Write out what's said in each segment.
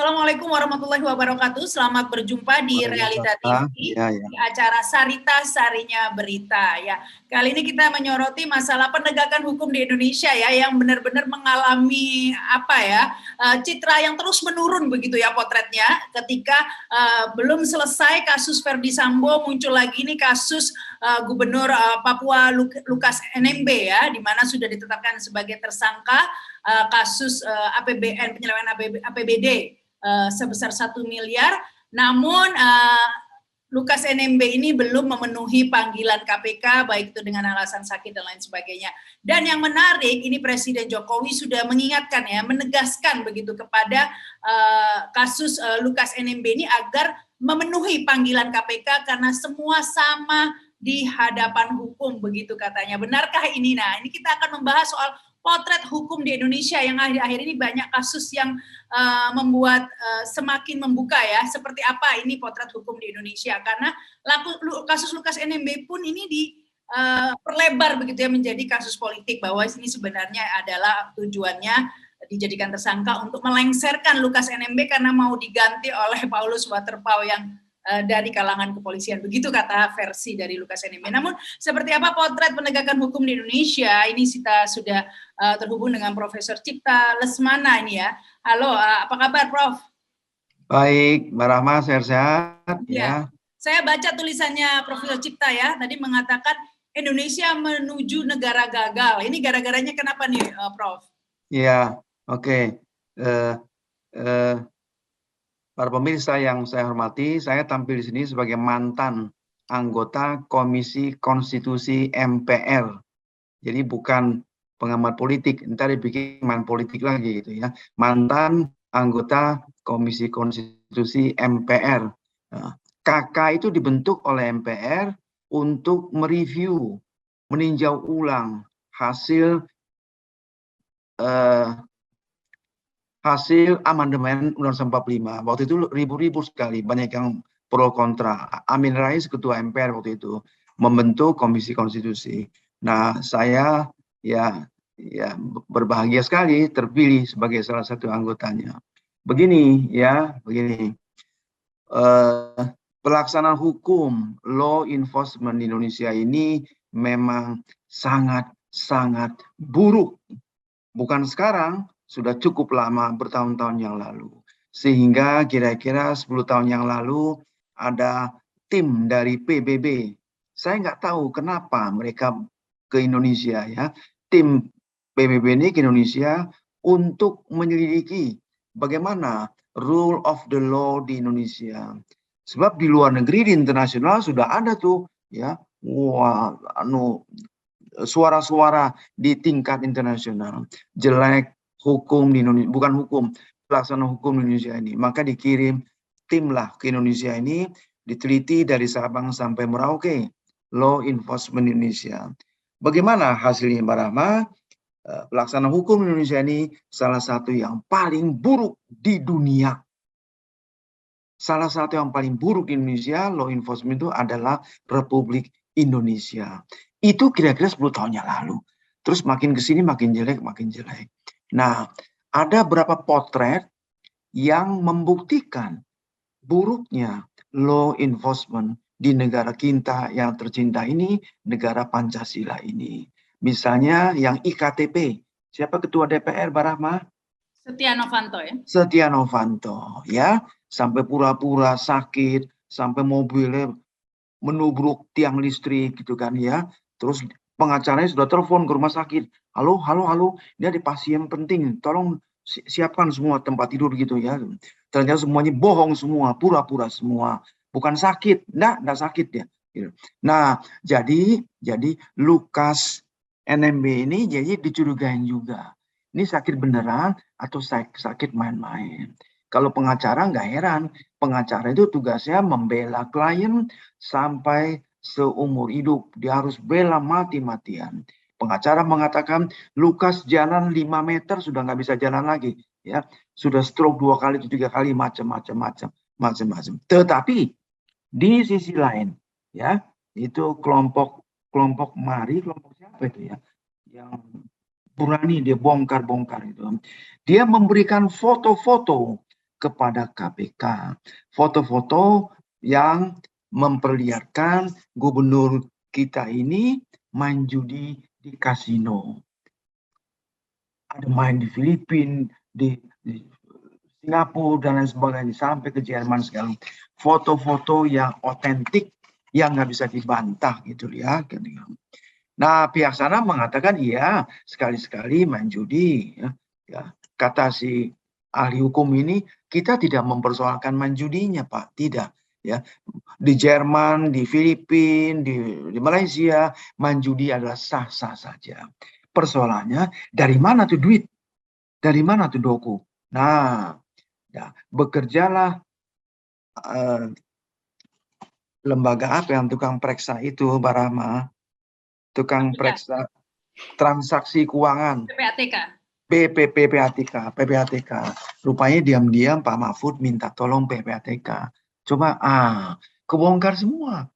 Assalamualaikum warahmatullahi wabarakatuh. Selamat berjumpa di Realita TV, di acara Sarita Sarinya Berita. Ya, kali ini kita menyoroti masalah penegakan hukum di Indonesia ya, yang benar-benar mengalami citra yang terus menurun begitu ya potretnya. Ketika belum selesai kasus Ferdy Sambo, muncul lagi nih kasus Gubernur Papua Lukas NMB ya, di mana sudah ditetapkan sebagai tersangka kasus APBN, penyelewengan APBD sebesar 1 miliar, namun Lukas NMB ini belum memenuhi panggilan KPK, baik itu dengan alasan sakit dan lain sebagainya. Dan yang menarik, ini Presiden Jokowi sudah mengingatkan ya, menegaskan begitu kepada kasus Lukas NMB ini agar memenuhi panggilan KPK karena semua sama di hadapan hukum, begitu katanya. Benarkah ini? Nah, ini kita akan membahas soal potret hukum di Indonesia yang akhir-akhir ini banyak kasus yang membuat semakin membuka ya, seperti apa ini potret hukum di Indonesia, karena kasus Lukas NMB pun ini diperlebar begitu ya menjadi kasus politik, bahwa ini sebenarnya adalah tujuannya dijadikan tersangka untuk melengsarkan Lukas NMB karena mau diganti oleh Paulus Waterpauw yang dari kalangan kepolisian, begitu kata versi dari Lukas NMB. Namun seperti apa potret penegakan hukum di Indonesia, ini kita sudah terhubung dengan Profesor Cipta Lesmana ini ya. Halo, apa kabar Prof? Baik, Mbak Rahma, sehat-sehat ya. Saya baca tulisannya Profesor Cipta ya, tadi mengatakan Indonesia menuju negara gagal. Ini gara-garanya kenapa nih Prof? Iya, oke. Para pemirsa yang saya hormati, saya tampil di sini sebagai mantan anggota Komisi Konstitusi MPR. Jadi bukan pengamat politik, ntar dibikin main politik lagi gitu ya. Mantan anggota Komisi Konstitusi MPR. KK itu dibentuk oleh MPR untuk mereview, meninjau ulang hasil amandemen Undang-Undang 45. Waktu itu ribu-ribu sekali, banyak yang pro kontra. Amin Rais, ketua MPR waktu itu, membentuk Komisi Konstitusi. Nah, saya ya berbahagia sekali terpilih sebagai salah satu anggotanya. Begini. Pelaksanaan hukum, law enforcement di Indonesia ini memang sangat buruk. Bukan sekarang, sudah cukup lama, bertahun-tahun yang lalu. Sehingga kira-kira 10 tahun yang lalu ada tim dari PBB. Saya nggak tahu kenapa mereka ke Indonesia ya. Tim PBB ini ke Indonesia untuk menyelidiki bagaimana rule of the law di Indonesia. Sebab di luar negeri, di internasional sudah ada tuh ya, suara-suara di tingkat internasional jelek hukum di Indonesia, bukan hukum, pelaksanaan hukum di Indonesia ini. Maka dikirim timlah ke Indonesia ini, diteliti dari Sabang sampai Merauke, law enforcement Indonesia. Bagaimana hasilnya Mbak Rahma? Pelaksanaan hukum di Indonesia ini salah satu yang paling buruk di dunia. Salah satu yang paling buruk di Indonesia, law enforcement itu adalah Republik Indonesia. Itu kira-kira 10 tahun yang lalu. Terus makin ke sini makin jelek. Nah, ada berapa potret yang membuktikan buruknya law enforcement di negara kita yang tercinta ini, negara Pancasila ini. Misalnya yang IKTP. Siapa ketua DPR, Mbak Rahma? Setia Novanto ya. Setia Novanto ya, sampai pura-pura sakit, sampai mobilnya menubruk tiang listrik gitu kan ya. Terus pengacaranya sudah telepon ke rumah sakit. Halo, dia ada pasien penting, tolong siapkan semua tempat tidur gitu ya. Ternyata semuanya bohong semua, pura-pura semua. Bukan sakit, enggak sakit ya. Nah, jadi Lukas NMB ini jadi dicurigain juga. Ini sakit beneran atau sakit main-main. Kalau pengacara nggak heran, pengacara itu tugasnya membela klien sampai seumur hidup. Dia harus bela mati-matian. Pengacara mengatakan Lukas jalan 5 meter sudah nggak bisa jalan lagi, ya sudah stroke 2 kali atau 3 kali, macam-macam. Tetapi di sisi lain, ya itu kelompok Mari, kelompok siapa itu ya, yang berani dia bongkar itu. Dia memberikan foto-foto kepada KPK. Foto-foto yang memperlihatkan gubernur kita ini main judi di kasino. Ada main di Filipina, di Singapura, dan lain sebagainya, sampai ke Jerman segala. Foto-foto yang otentik, yang nggak bisa dibantah gitu ya. Nah, pihak sana mengatakan iya, sekali-sekali main judi. Ya. Kata si ahli hukum ini, kita tidak mempersoalkan main judinya, Pak. Tidak. Ya. Di Jerman, di Filipina, di Malaysia, main judi adalah sah-sah saja. Persoalannya, dari mana tuh duit? Dari mana tuh doku? Nah, ya, bekerjalah lembaga apa yang tukang periksa itu, Barama? Tukang periksa transaksi keuangan. PPATK. Rupanya diam-diam Pak Mahfud minta tolong PPATK. Coba, kebongkar semua.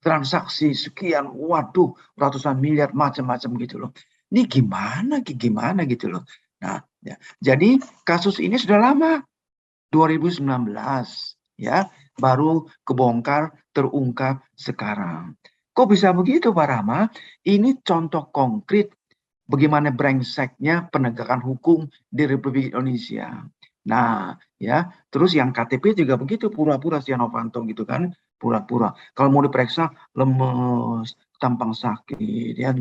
Transaksi sekian, waduh, ratusan miliar, macam-macam gitu loh. Ini gimana gitu loh. Nah, ya. Jadi kasus ini sudah lama, 2019, ya, baru kebongkar, terungkap sekarang. Kok bisa begitu, Pak Rama? Ini contoh konkret bagaimana brengseknya penegakan hukum di Republik Indonesia. Nah, ya, terus yang KTP juga begitu, pura-pura Setia Novanto gitu kan, pura-pura. Kalau mau diperiksa, lemes, tampang sakit, ya,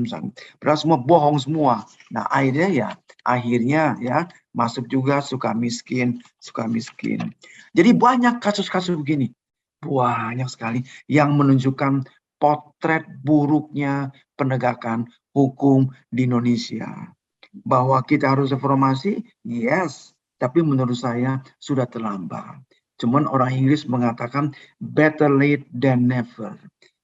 padahal semua bohong semua. Nah, akhirnya ya masuk juga suka miskin. Jadi banyak kasus-kasus begini, banyak sekali yang menunjukkan potret buruknya penegakan hukum di Indonesia. Bahwa kita harus reformasi, yes, tapi menurut saya sudah terlambat. Cuman orang Inggris mengatakan better late than never.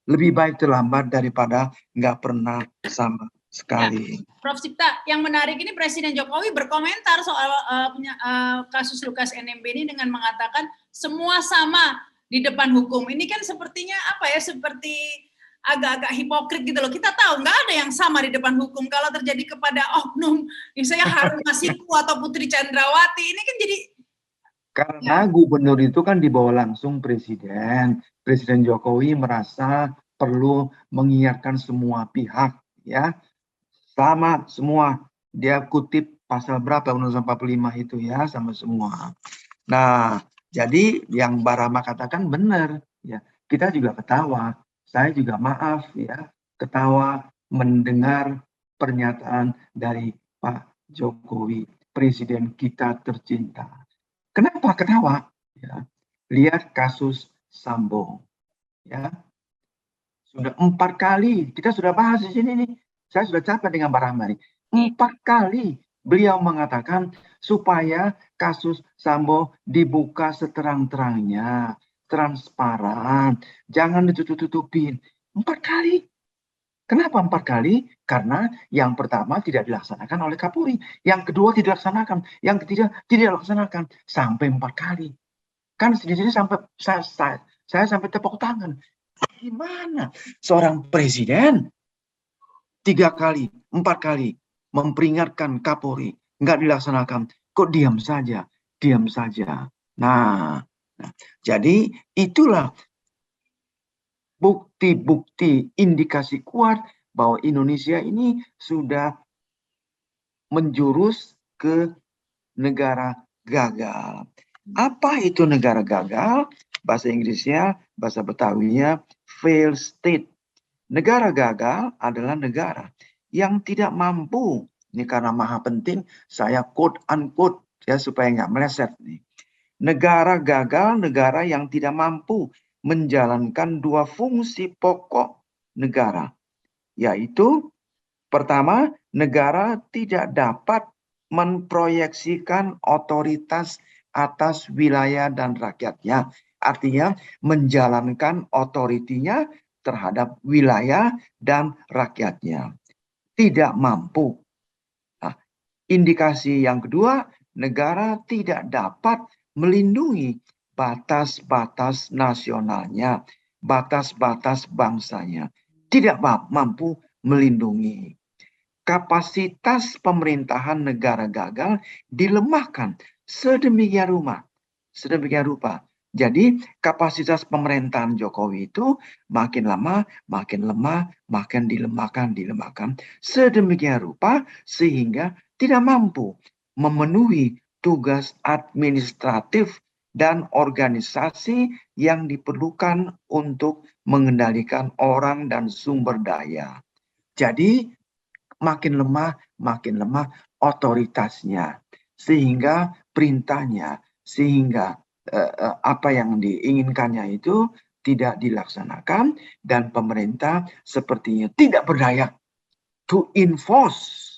Lebih baik terlambat daripada nggak pernah sama sekali. Ya, Prof. Cipta, yang menarik ini Presiden Jokowi berkomentar soal kasus Lukas NMB ini dengan mengatakan semua sama di depan hukum. Ini kan sepertinya apa ya, seperti agak-agak hipokrit gitu loh. Kita tahu nggak ada yang sama di depan hukum. Kalau terjadi kepada oknum, misalnya Harun Masiku atau Putri Chandrawati, ini kan jadi... Karena gubernur itu kan dibawa langsung Presiden. Presiden Jokowi merasa perlu mengingatkan semua pihak, ya. Sama semua. Dia kutip pasal berapa Undang-Undang 45 itu ya, sama semua. Nah, jadi yang Barama katakan benar, ya. Kita juga ketawa. Saya juga maaf ya, ketawa mendengar pernyataan dari Pak Jokowi, Presiden kita tercinta. Kenapa ketawa? Ya, lihat kasus Sambo. Ya, sudah 4 kali kita sudah bahas di sini nih. Saya sudah capek dengan Barama nih. 4 kali beliau mengatakan supaya kasus Sambo dibuka seterang-terangnya, transparan, jangan ditutup-tutupin. 4 kali. Kenapa 4 kali? Karena yang pertama tidak dilaksanakan oleh Kapolri, yang kedua tidak dilaksanakan, yang ketiga tidak dilaksanakan, sampai 4 kali. Kan di sini sampai saya sampai tepuk tangan. Gimana seorang presiden 3 kali, 4 kali memperingatkan Kapolri, nggak dilaksanakan, kok diam saja. Nah, jadi itulah bukti-bukti indikasi kuat bahwa Indonesia ini sudah menjurus ke negara gagal. Apa itu negara gagal? Bahasa Inggrisnya, bahasa Betawinya, failed state. Negara gagal adalah negara yang tidak mampu. Ini karena maha penting, saya quote unquote ya supaya nggak meleset nih. Negara gagal, negara yang tidak mampu menjalankan 2 fungsi pokok negara, yaitu pertama, negara tidak dapat memproyeksikan otoritas atas wilayah dan rakyatnya, artinya menjalankan otoritinya terhadap wilayah dan rakyatnya, tidak mampu. Nah, indikasi yang kedua, negara tidak dapat melindungi batas-batas nasionalnya, batas-batas bangsanya, tidak mampu melindungi. Kapasitas pemerintahan negara gagal dilemahkan sedemikian rupa sedemikian rupa. Jadi kapasitas pemerintahan Jokowi itu makin lama, makin lemah, makin dilemahkan, sedemikian rupa sehingga tidak mampu memenuhi tugas administratif dan organisasi yang diperlukan untuk mengendalikan orang dan sumber daya. Jadi makin lemah otoritasnya, sehingga perintahnya, sehingga apa yang diinginkannya itu tidak dilaksanakan, dan pemerintah sepertinya tidak berdaya to enforce,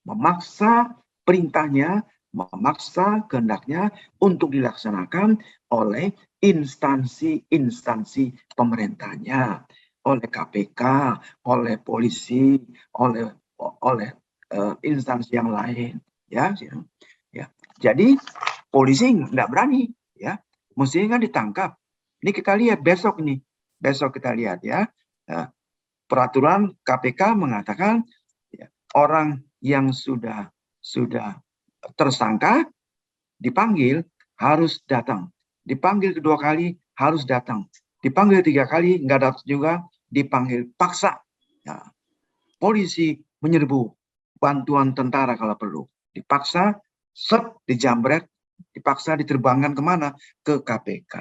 memaksa perintahnya, memaksa kehendaknya untuk dilaksanakan oleh instansi-instansi pemerintahnya, oleh KPK, oleh polisi, oleh instansi yang lain, ya. Jadi polisi nggak berani, ya, mestinya kan ditangkap. Ini kita lihat besok kita lihat, ya. Peraturan KPK mengatakan, ya, orang yang sudah tersangka dipanggil harus datang, dipanggil kedua kali harus datang, dipanggil 3 kali nggak datang juga, dipanggil paksa. Nah, polisi menyerbu, bantuan tentara kalau perlu, dipaksa, dijambret, dipaksa diterbangkan kemana? Ke KPK.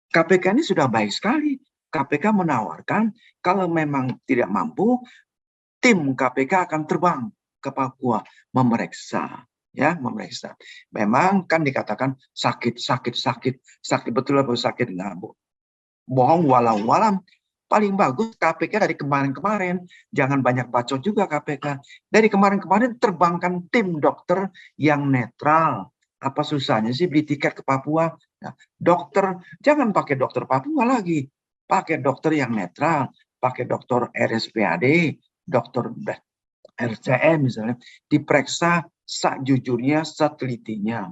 KPK ini sudah baik sekali. KPK menawarkan kalau memang tidak mampu, tim KPK akan terbang ke Papua memeriksa, ya, memeriksa. Memang kan dikatakan sakit betul apa sakit nggak, bohong walau-walam. Paling bagus KPK dari kemarin-kemarin, jangan banyak bacot juga KPK. Dari kemarin-kemarin terbangkan tim dokter yang netral. Apa susahnya sih beli tiket ke Papua? Nah, dokter, jangan pakai dokter Papua lagi. Pakai dokter yang netral, pakai dokter RSPAD, dokter RCM misalnya, diperiksa sejujurnya, setelitinya.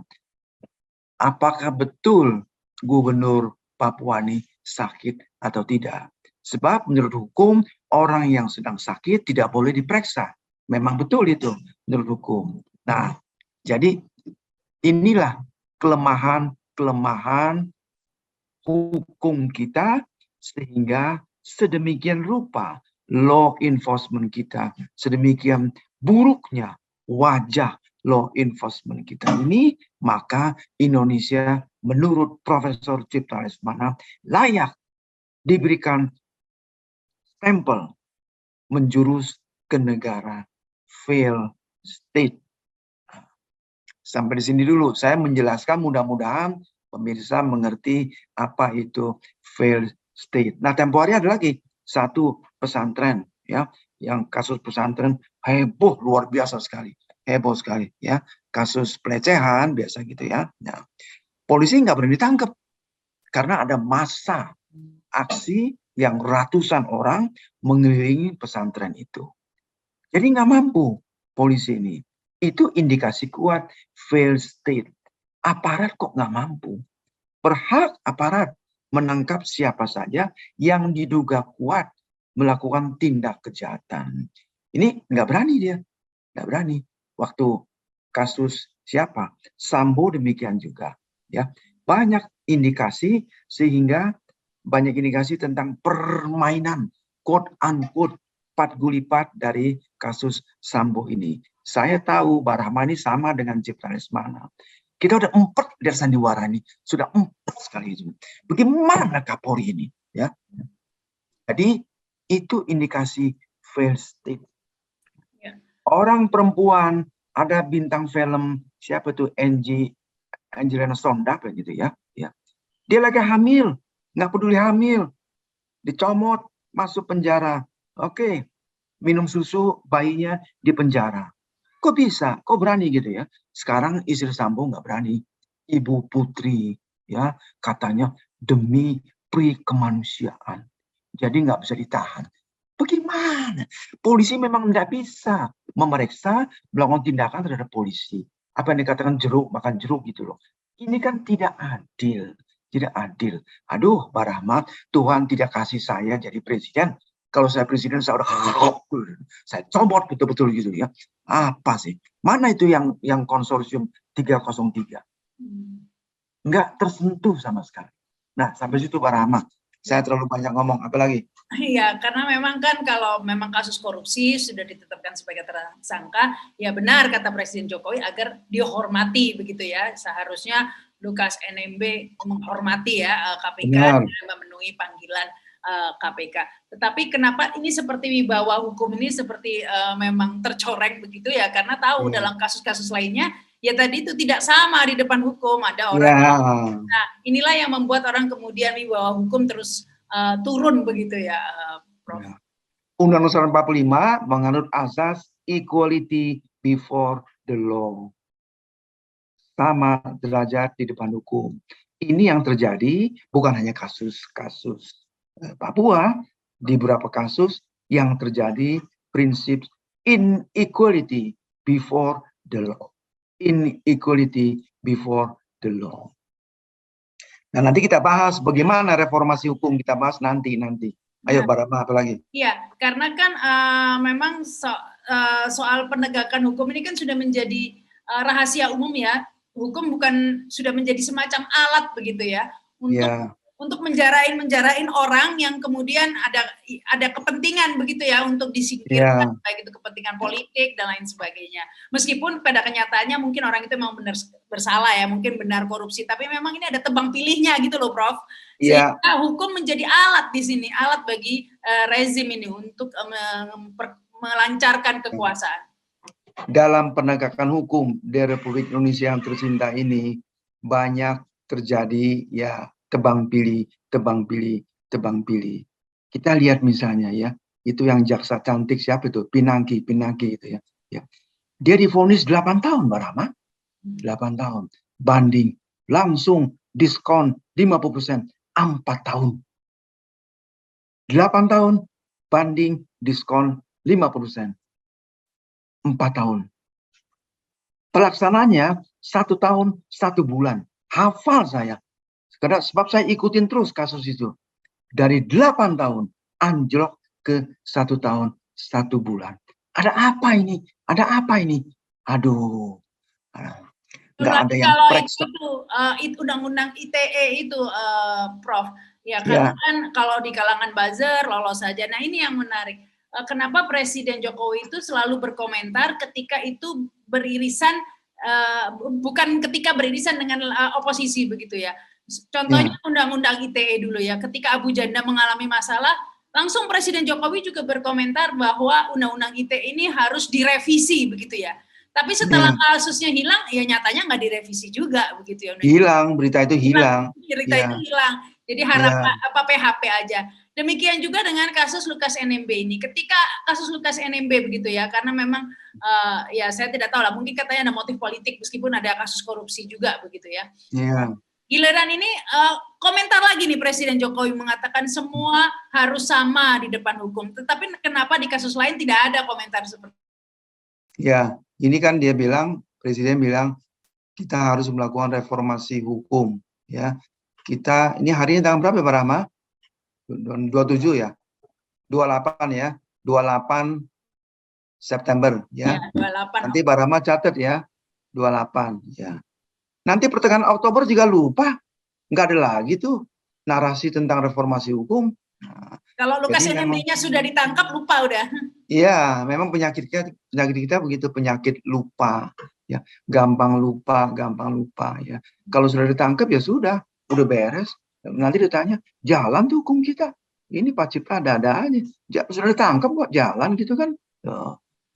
Apakah betul gubernur Papua ini sakit atau tidak? Sebab menurut hukum, orang yang sedang sakit tidak boleh diperiksa. Memang betul itu menurut hukum. Nah, jadi inilah kelemahan hukum kita, sehingga sedemikian rupa law enforcement kita, sedemikian buruknya wajah law enforcement kita ini, maka Indonesia menurut Profesor Cipta Lesmana layak diberikan stempel menjurus ke negara failed state. Sampai di sini dulu saya menjelaskan, mudah-mudahan pemirsa mengerti apa itu failed state. Nah, tempo hari ada lagi satu pesantren, ya, yang kasus pesantren heboh luar biasa sekali, heboh sekali, ya, kasus pelecehan biasa gitu, ya. Nah, polisi nggak berani ditangkap karena ada massa aksi yang ratusan orang mengelilingi pesantren itu. Jadi nggak mampu polisi ini. Itu indikasi kuat failed state. Aparat kok nggak mampu. Berhak aparat menangkap siapa saja yang diduga kuat melakukan tindak kejahatan. Ini nggak berani dia. Nggak berani. Waktu kasus siapa? Sambo demikian juga. Ya, banyak indikasi, sehingga banyak indikasi tentang permainan quote unquote pat gulipat dari kasus Sambo ini. Saya tahu Mbak Rahma ini sama dengan Cipta Lesmana. Kita udah empat dari sandiwara ini, sudah empat sekali itu. Bagaimana Kapolri ini, ya? Jadi itu indikasi failed state. Ya. Orang perempuan, ada bintang film siapa tuh, Angelina Sondakh gitu, ya. Dia lagi hamil, nggak peduli hamil, dicomot, masuk penjara. Oke, minum susu, bayinya di penjara. Kok bisa? Kok berani gitu, ya? Sekarang istri Sambo nggak berani. Ibu Putri, ya, katanya demi pri kemanusiaan. Jadi nggak bisa ditahan. Bagaimana? Polisi memang tidak bisa memeriksa, melakukan tindakan terhadap polisi. Apa yang dikatakan jeruk makan jeruk gitu loh. Ini kan tidak adil. Tidak adil. Aduh, Mbak Rahma, Tuhan tidak kasih saya jadi presiden. Kalau saya presiden, saya udah saya comot betul-betul gitu, ya. Apa sih? Mana itu yang konsorsium 303? Nggak tersentuh sama sekali. Nah, sampai situ Pak Rahma. Saya terlalu banyak ngomong, apalagi? Iya, karena memang kan kalau memang kasus korupsi sudah ditetapkan sebagai tersangka, ya benar kata Presiden Jokowi agar dihormati begitu ya. Seharusnya Lukas NMB menghormati ya KPK dan memenuhi panggilan KPK. Tetapi kenapa ini seperti wibawa hukum ini seperti memang tercoreng begitu ya? Karena tahu dalam kasus-kasus lainnya ya tadi itu tidak sama di depan hukum, ada orang. Nah, inilah yang membuat orang kemudian wibawa hukum terus turun begitu ya, Prof. Undang-Undang 45 menganut asas equality before the law. Sama derajat di depan hukum. Ini yang terjadi bukan hanya kasus-kasus Papua, di beberapa kasus yang terjadi prinsip inequality before the law. Inequality before the law. Nah, nanti kita bahas bagaimana reformasi hukum, kita bahas nanti. Ayo, Mbak Rahma, apa lagi? Iya, karena kan memang soal penegakan hukum ini kan sudah menjadi rahasia umum ya. Hukum bukan sudah menjadi semacam alat begitu ya untuk menjarain orang yang kemudian ada kepentingan begitu ya untuk disingkirkan, baik itu kepentingan politik dan lain sebagainya. Meskipun pada kenyataannya mungkin orang itu memang benar bersalah ya, mungkin benar korupsi, tapi memang ini ada tebang pilihnya gitu loh, Prof. Sehingga hukum menjadi alat di sini, alat bagi rezim ini untuk melancarkan kekuasaan. Dalam penegakan hukum di Republik Indonesia yang tercinta ini banyak terjadi ya tebang pilih. Kita lihat misalnya ya, itu yang jaksa cantik siapa itu? Pinangki itu ya. Dia divonis 8 tahun, Mbak Rahma. 8 tahun. Banding langsung diskon 50%, 4 tahun. 8 tahun banding diskon 50%. 4 tahun. Pelaksananya 1 tahun 1 bulan. Hafal saya. Karena sebab saya ikutin terus kasus itu. Dari 8 tahun anjlok ke 1 tahun 1 bulan. Ada apa ini? Aduh. Nggak ada yang periksa. Itu undang-undang ITE itu, Prof. Ya, karena kan kalau di kalangan buzzer lolos saja. Nah, ini yang menarik. Kenapa Presiden Jokowi itu selalu berkomentar ketika itu beririsan, bukan ketika beririsan dengan oposisi begitu ya. Contohnya undang-undang ITE dulu ya, ketika Abu Janda mengalami masalah, langsung Presiden Jokowi juga berkomentar bahwa undang-undang ITE ini harus direvisi begitu ya. Tapi setelah kasusnya hilang, ya nyatanya nggak direvisi juga begitu ya. Hilang, berita itu hilang. Berita itu hilang. Jadi harapan PHP aja. Demikian juga dengan kasus Lukas NMB ini. Ketika kasus Lukas NMB begitu ya, karena memang ya saya tidak tahu lah, mungkin katanya ada motif politik meskipun ada kasus korupsi juga begitu ya. Giliran ini komentar lagi nih Presiden Jokowi mengatakan semua harus sama di depan hukum. Tetapi kenapa di kasus lain tidak ada komentar seperti itu? Ya, ini kan dia bilang, Presiden bilang kita harus melakukan reformasi hukum ya. Kita ini hari ini tanggal berapa Pak Rahma? 27 ya. 28 ya. 28 September ya. 28. Nanti Pak Rahma catat ya. 28 ya. Nanti pertengahan Oktober juga lupa. Nggak ada lagi tuh narasi tentang reformasi hukum. Nah, kalau Lukas NMB-nya sudah ditangkap lupa udah. Iya, memang penyakit kita begitu, penyakit lupa ya, gampang lupa ya. Kalau sudah ditangkap ya sudah, udah beres. Nanti ditanya, jalan tuh hukum kita. Ini Pak Cipta ada aja. Sudah ditangkap kok jalan gitu kan.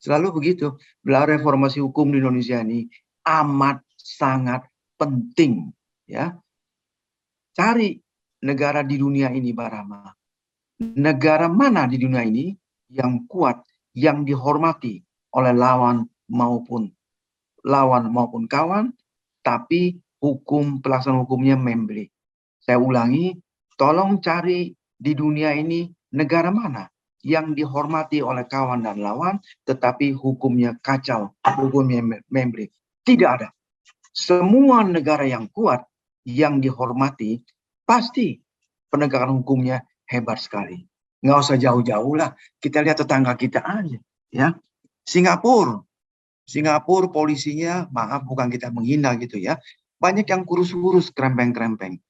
Selalu begitu. Belajar reformasi hukum di Indonesia ini amat sangat penting ya. Cari negara di dunia ini Pak Rahma. Negara mana di dunia ini yang kuat, yang dihormati oleh lawan maupun kawan, tapi pelaksanaan hukumnya memberi. Saya ulangi, tolong cari di dunia ini negara mana yang dihormati oleh kawan dan lawan, tetapi hukumnya kacau, hukumnya memberi. Tidak ada. Semua negara yang kuat, yang dihormati, pasti penegakan hukumnya hebat sekali. Nggak usah jauh-jauh lah. Kita lihat tetangga kita aja. Ya, Singapura polisinya, maaf bukan kita menghina gitu ya. banyak yang kurus-kurus, krempeng-krempeng.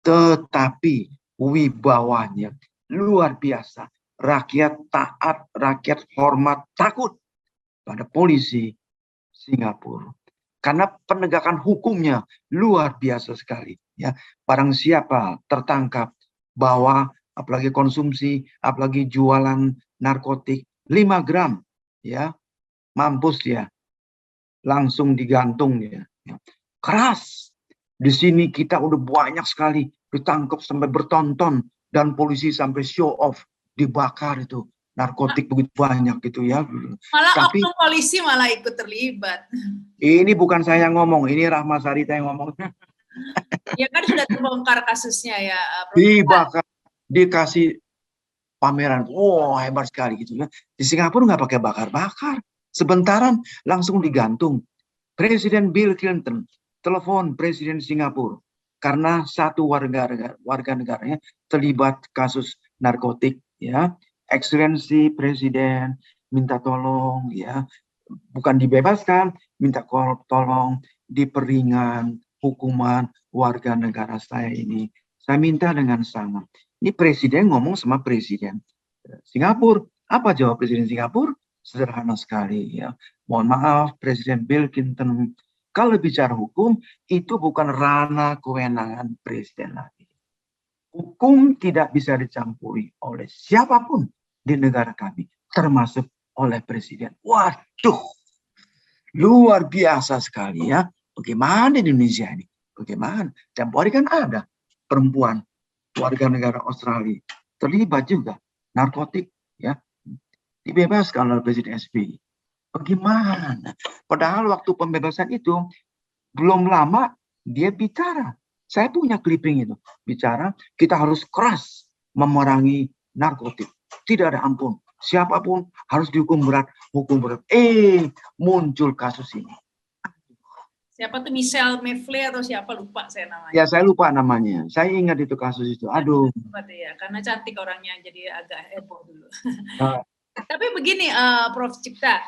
Tetapi wibawanya luar biasa. Rakyat taat, rakyat hormat, takut pada polisi Singapura. Karena penegakan hukumnya luar biasa sekali. Ya, barang siapa tertangkap bawa, apalagi konsumsi, apalagi jualan narkotik 5 gram, ya mampus dia, langsung digantung dia. Ya. Keras. Di sini kita udah banyak sekali ditangkap sampai bertonton dan polisi sampai show off, dibakar itu narkotik begitu banyak gitu ya. Malah oknum polisi malah ikut terlibat. Ini bukan saya yang ngomong, ini Rahma Sarita yang ngomong. Ya kan sudah terbongkar kasusnya ya. Dibakar, dikasih pameran, wow hebat sekali gitu ya. Di Singapura nggak pakai bakar-bakar, sebentaran langsung digantung. Presiden Bill Clinton telepon Presiden Singapura karena satu warga negaranya terlibat kasus narkotik, ya. Ekscelensi Presiden minta tolong, ya, bukan dibebaskan, minta tolong diperingan hukuman warga negara saya ini. Saya minta dengan sangat. Ini presiden ngomong sama presiden Singapura. Apa jawab presiden Singapura? Sederhana sekali, ya. Mohon maaf, Presiden Bill Clinton, kalau bicara hukum itu bukan ranah kewenangan presiden lagi. Hukum tidak bisa dicampuri oleh siapapun di negara kami, termasuk oleh presiden. Waduh, luar biasa sekali ya. Bagaimana di Indonesia ini? Bagaimana? Tempo hari kan ada perempuan warga negara Australia terlibat juga narkotik, ya, dibebaskan oleh Presiden SBY. Bagaimana? Padahal waktu pembebasan itu belum lama dia bicara. Saya punya clipping itu. Bicara, kita harus keras memerangi narkotik. Tidak ada ampun. Siapapun harus dihukum berat, hukum berat. Muncul kasus ini. Siapa tuh, Michelle Mevley atau siapa, lupa saya namanya. Ya, saya lupa namanya. Saya ingat itu kasus itu. Aduh. Ya, karena cantik orangnya, jadi agak heboh dulu. Tapi begini, Prof. Cipta,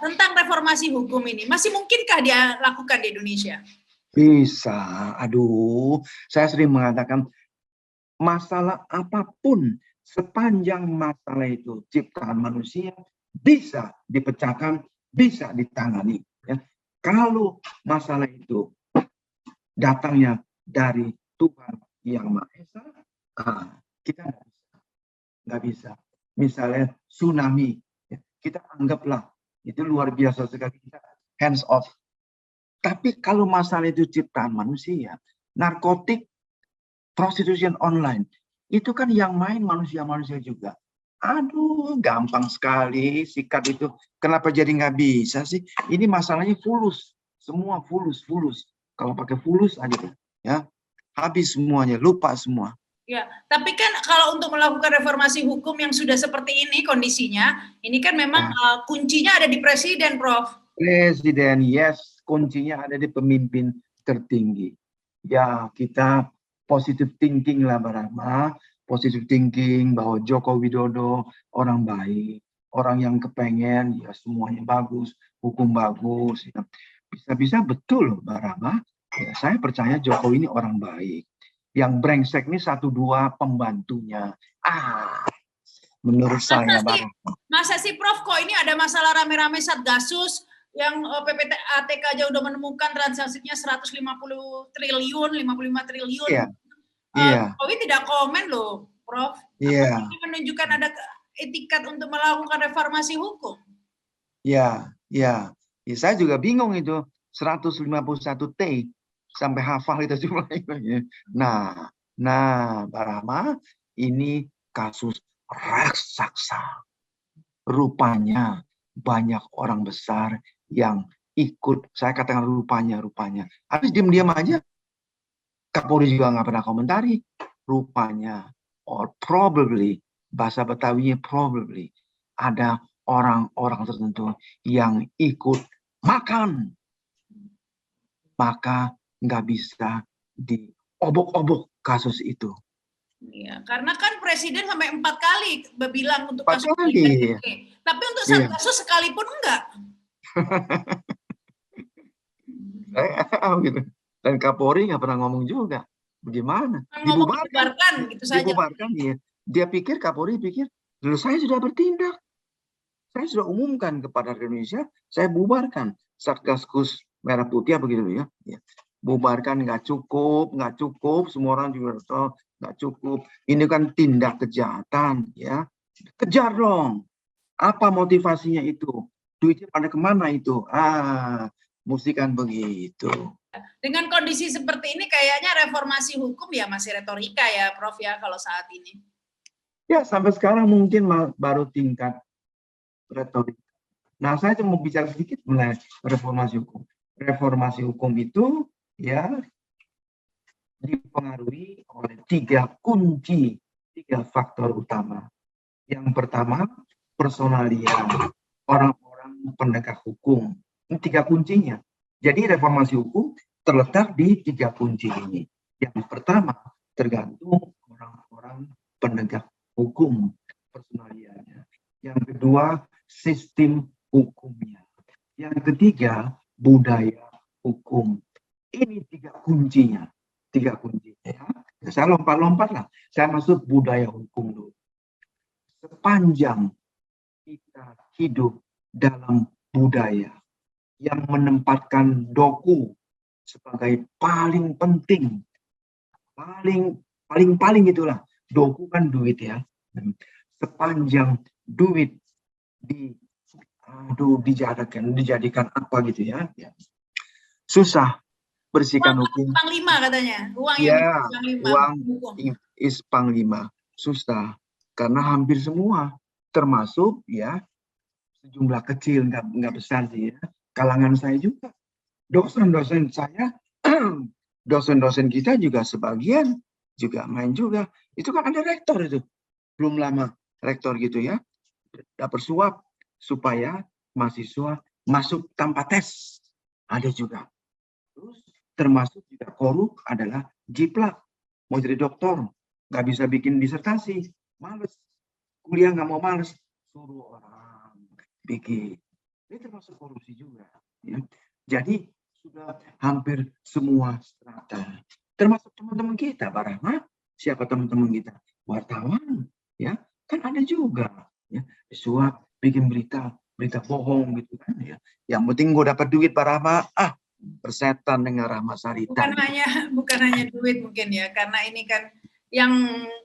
tentang reformasi hukum ini, masih mungkinkah dia lakukan di Indonesia? Bisa. Aduh, saya sering mengatakan masalah apapun sepanjang masalah itu ciptaan manusia bisa dipecahkan, bisa ditangani. Ya. Kalau masalah itu datangnya dari Tuhan Yang Maha Esa, kita nggak bisa. Misalnya tsunami, ya, kita anggaplah itu luar biasa sekali, kita hands off. Tapi kalau masalah itu ciptaan manusia, narkotik, prostitution online, itu kan yang main manusia-manusia juga. Aduh, gampang sekali sikat itu. Kenapa jadi nggak bisa sih? Ini masalahnya fulus, semua fulus. Kalau pakai fulus aja, ya habis semuanya, lupa semua. Ya, tapi kan kalau untuk melakukan reformasi hukum yang sudah seperti ini kondisinya, ini kan memang kuncinya ada di presiden, Prof. Presiden, yes, kuncinya ada di pemimpin tertinggi. Ya, kita positive thinking lah, Barama. Positive thinking bahwa Joko Widodo orang baik, orang yang kepengen ya semuanya bagus, hukum bagus. Ya. Bisa-bisa betul, Barama. Ya, saya percaya Jokowi ini orang baik. Yang brengsek ini 1-2 pembantunya. Menurut saya, Barama. Masa sih, Prof, kok ini ada masalah rame-rame Satgasus yang PPATK aja udah menemukan transaksinya 150 triliun, 55 triliun. Iya. Jokowi tidak komen loh, Prof. Iya. Ini menunjukkan ada etikat untuk melakukan reformasi hukum. Iya. Saya juga bingung itu 151 T sampai hafal itu jumlahnya. Nah, Barama, ini kasus raksasa. Rupanya banyak orang besar yang ikut, saya katakan rupanya. Habis diam-diam aja, Kapolri juga nggak pernah komentari. Rupanya, or probably, bahasa Betawinya probably, ada orang-orang tertentu yang ikut makan. Maka nggak bisa diobok-obok kasus itu. Ya, karena kan presiden sampai 4 kali bilang untuk kasus ini. Tapi untuk Satgasus sekalipun enggak. Gitu. Dan Kapolri nggak pernah ngomong juga. Bagaimana? Dibubarkan gitu saja. Dibubarkan dia. Dia pikir, Kapolri pikir, dulu saya sudah bertindak. Saya sudah umumkan kepada Indonesia, saya bubarkan Satgaskus Merah Putih apa gitu ya. Bubarkan, nggak cukup, semua orang juga tahu nggak cukup. Ini kan tindak kejahatan, ya. Kejar dong. Apa motivasinya itu? Duitnya pada kemana itu? Mesti kan begitu. Dengan kondisi seperti ini kayaknya reformasi hukum ya masih retorika ya, Prof ya, kalau saat ini. Ya, sampai sekarang mungkin baru tingkat retorika. Nah, saya cuma mau bicara sedikit mengenai reformasi hukum. Reformasi hukum itu ya dipengaruhi oleh tiga faktor utama. Yang pertama, personalia orang-orang penegak hukum. Ini tiga kuncinya. Jadi reformasi hukum terletak di tiga kunci ini. Yang pertama, tergantung orang-orang penegak hukum, personalianya. Yang kedua, sistem hukumnya. Yang ketiga, budaya hukum. Ini tiga kuncinya. Ya. Saya lompat-lompat lah. Saya masuk budaya hukum dulu. Sepanjang kita hidup dalam budaya yang menempatkan doku sebagai paling penting, paling itulah doku kan duit ya. Sepanjang duit dijadikan apa gitu ya. Susah bersihkan hukum. Panglima katanya. Uang is panglima. Susah karena hampir semua, termasuk ya sejumlah kecil, nggak besar sih ya. Kalangan saya juga, dosen-dosen saya, dosen-dosen kita juga sebagian juga main juga. Itu kan ada rektor itu, belum lama rektor gitu ya, dapat suap supaya mahasiswa masuk tanpa tes, ada juga. Terus termasuk juga korup adalah jiplak, mau jadi dokter, nggak bisa bikin disertasi, males, kuliah nggak mau males, suruh orang bikin. Ini termasuk korupsi juga. Ya. Jadi sudah hampir semua strata, termasuk teman-teman kita, Pak Rahmat, siapa teman-teman kita, wartawan, ya kan ada juga, ya disuap, bikin berita bohong gitu kan, ya. Yang penting gue dapat duit, Pak Rahmat, persetan dengan Rahmat Sarita. Bukan hanya duit mungkin ya, karena ini kan yang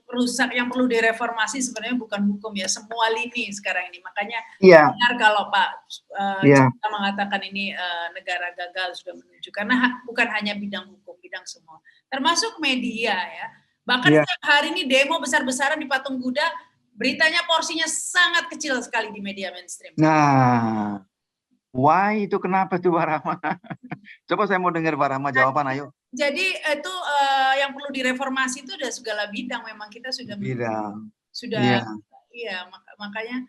rusak, yang perlu direformasi sebenarnya bukan hukum ya, semua lini sekarang ini. Makanya benar kalau Pak kita mengatakan ini negara gagal sudah menuju, karena bukan hanya bidang hukum, bidang semua, termasuk media ya. Bahkan setiap hari ini demo besar-besaran di Patung Kuda, beritanya porsinya sangat kecil sekali di media mainstream. Nah, why itu kenapa tuh Pak Rahma? Coba saya mau dengar Pak Rahma jawaban, ayo. Jadi itu yang perlu direformasi itu udah segala bidang, memang kita sudah makanya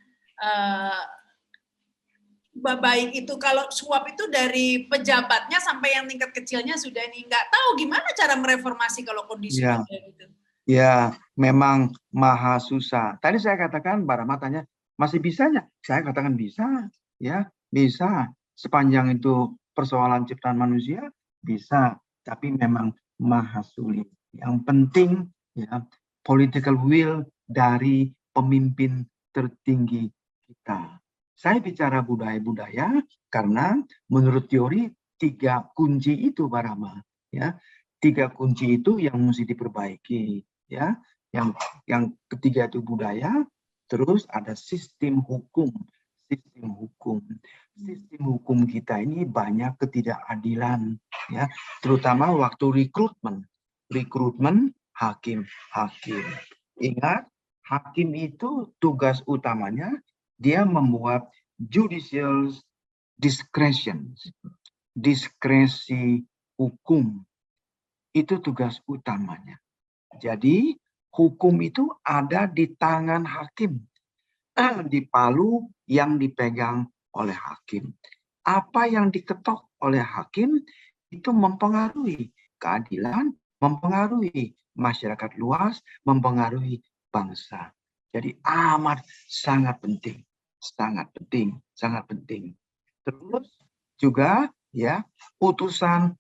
baik itu kalau suap itu dari pejabatnya sampai yang tingkat kecilnya sudah ini nggak tahu gimana cara mereformasi kalau kondisi kayak gitu. Ya, memang maha susah. Tadi saya katakan, Pak Rahma tanya, masih bisa nggak? Saya katakan bisa, ya bisa. Sepanjang itu persoalan ciptaan manusia, bisa. Tapi memang maha sulit. Yang penting, ya, political will dari pemimpin tertinggi kita. Saya bicara budaya-budaya karena menurut teori tiga kunci itu, Pak Rahma, ya. Tiga kunci itu yang mesti diperbaiki. Ya, yang ketiga itu budaya, terus ada sistem hukum. Sistem hukum kita ini banyak ketidakadilan, ya, terutama waktu rekrutmen hakim. Ingat, hakim itu tugas utamanya dia membuat judicial discretion, diskresi hukum. Itu tugas utamanya. Jadi hukum itu ada di tangan hakim, di palu yang dipegang oleh hakim. Apa yang diketok oleh hakim itu mempengaruhi keadilan, mempengaruhi masyarakat luas, mempengaruhi bangsa. Jadi amat sangat penting. Terus juga ya putusan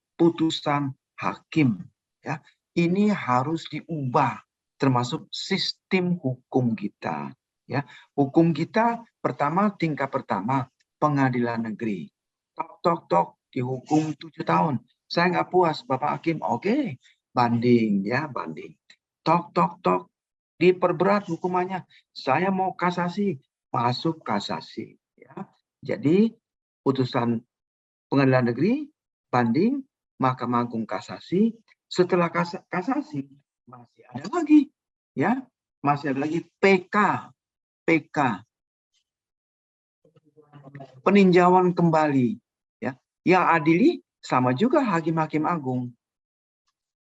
hakim. Ya, ini harus diubah, termasuk sistem hukum kita. Ya, hukum kita tingkat pertama pengadilan negeri. Tok dihukum 7 tahun. Saya nggak puas, Bapak Hakim. Oke, banding ya, banding. Tok diperberat hukumannya. Saya mau kasasi, masuk kasasi. Ya, jadi putusan pengadilan negeri banding, Mahkamah Agung kasasi. Setelah kasasi masih ada lagi, ya, masih ada lagi PK, peninjauan kembali, ya. Yang adili sama juga hakim-hakim agung.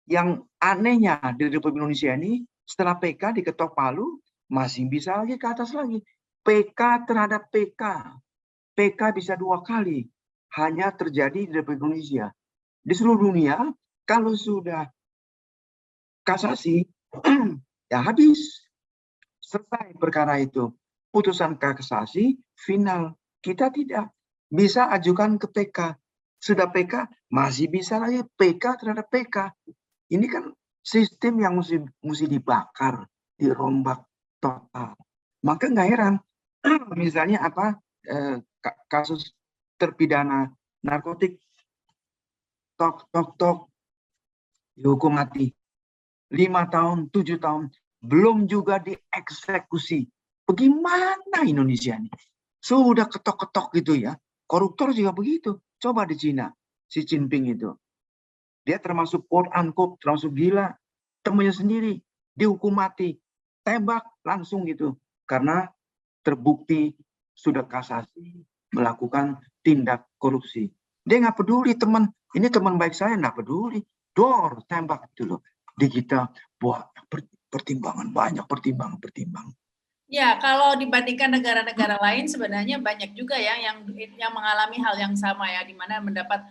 Yang anehnya di Republik Indonesia ini, setelah PK diketok palu, masih bisa lagi ke atas lagi. PK terhadap PK. PK bisa 2 kali. Hanya terjadi di Republik Indonesia. Di seluruh dunia, kalau sudah kasasi, ya habis. Selesai perkara itu. Putusan kasasi, final. Kita tidak. Bisa ajukan ke PK. Sudah PK, masih bisa lagi PK terhadap PK. Ini kan sistem yang mesti dibakar, dirombak total. Maka nggak heran, misalnya apa kasus terpidana narkotik, tok, dihukum mati, 5 tahun, 7 tahun, belum juga dieksekusi. Bagaimana Indonesia ini? Sudah ketok-ketok gitu ya. Koruptor juga begitu. Coba di Cina, Xi Jinping itu. Dia termasuk quote-unquote, termasuk gila. Temannya sendiri dihukum mati. Tembak langsung gitu. Karena terbukti sudah kasasi melakukan tindak korupsi. Dia nggak peduli teman. Ini teman baik saya, nggak peduli. Dor, tembak gitu loh. Di kita buat pertimbangan, banyak pertimbangan. Ya, kalau dibandingkan negara-negara lain sebenarnya banyak juga ya yang mengalami hal yang sama ya, di mana mendapat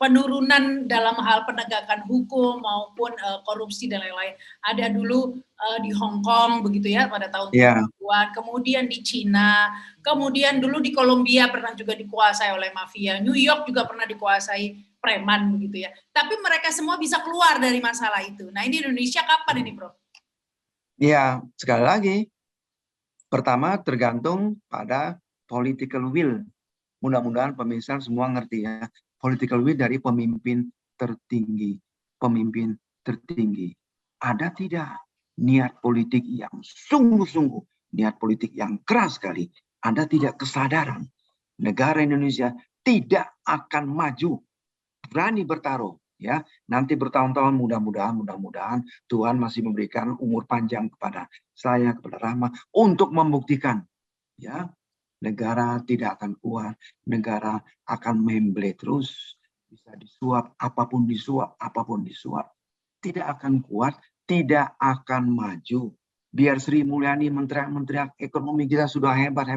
penurunan dalam hal penegakan hukum maupun korupsi dan lain-lain. Ada dulu di Hong Kong begitu ya pada tahun 70-an, kemudian di Cina, kemudian dulu di Kolombia pernah juga dikuasai oleh mafia, New York juga pernah dikuasai preman begitu ya. Tapi mereka semua bisa keluar dari masalah itu. Nah, ini Indonesia kapan ini, Prof? Ya, sekali lagi, pertama tergantung pada political will. Mudah-mudahan pemirsa semua ngerti ya. Political will dari pemimpin tertinggi. Ada tidak niat politik yang sungguh-sungguh, niat politik yang keras sekali? Ada tidak kesadaran negara Indonesia tidak akan maju, berani bertaruh, ya. Nanti bertahun-tahun, mudah-mudahan Tuhan masih memberikan umur panjang kepada saya, kepada Rahma, untuk membuktikan, ya, negara tidak akan kuat, negara akan memble terus, bisa disuap, apapun disuap, tidak akan kuat, tidak akan maju. Biar Sri Mulyani menteriak ekonomi kita sudah hebat,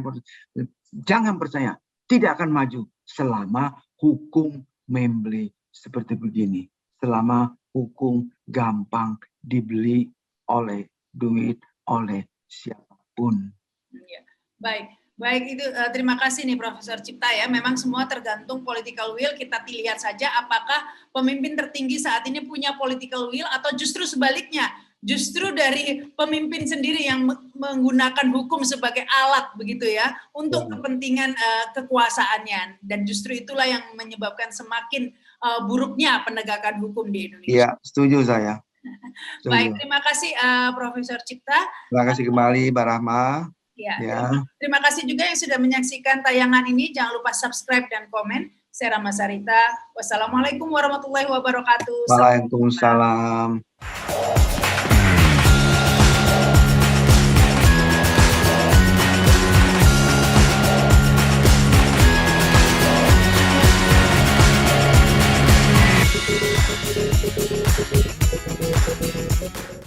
jangan percaya, tidak akan maju selama hukum memble seperti begini, selama hukum gampang dibeli oleh duit, oleh siapapun. Ya, baik itu terima kasih nih Profesor Cipta ya. Memang semua tergantung political will. Kita lihat saja apakah pemimpin tertinggi saat ini punya political will atau justru sebaliknya, justru dari pemimpin sendiri yang menggunakan hukum sebagai alat begitu ya untuk kepentingan kekuasaannya, dan justru itulah yang menyebabkan semakin buruknya penegakan hukum di Indonesia. Iya, setuju saya. Baik, terima kasih Profesor Cipta. Terima kasih kembali Mbak Rahma. Ya. Terima kasih juga yang sudah menyaksikan tayangan ini. Jangan lupa subscribe dan komen. Saya Rahma Sarita. Wassalamualaikum warahmatullahi wabarakatuh. Waalaikumsalam.